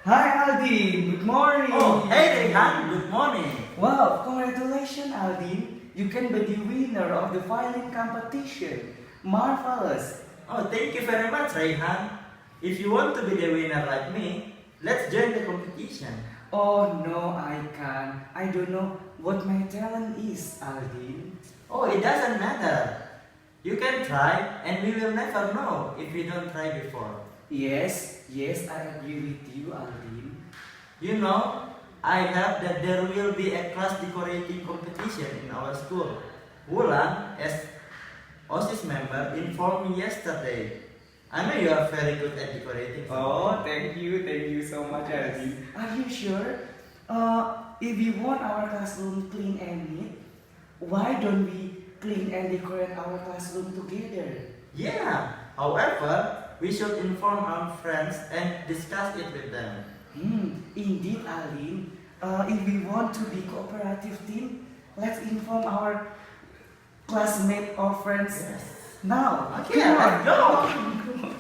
Hi Aldin, good morning. Oh, hey Rehan, good morning. Wow, congratulations Aldin. You can be the winner of the violin competition. Marvelous. Oh, thank you very much, Rehan. If you want to be the winner like me, let's join the competition. Oh no, I can't. I don't know what my talent is, Aldin. Oh, it doesn't matter. You can try, and we will never know if we don't try before. Yes, I agree with you, Aldin. You know, I heard that there will be a class decorating competition in our school. Wulan, as OSIS member, informed me yesterday. I know you are very good at decorating. Oh, thank you so much, Aldin. Are you sure? If we want our classroom clean and neat, why don't we clean and decorate our classroom together? Yeah, however, we should inform our friends and discuss it with them. Indeed, Aline. If we want to be cooperative team, let's inform our classmates or friends Yes. now. Okay, Come let's on. go.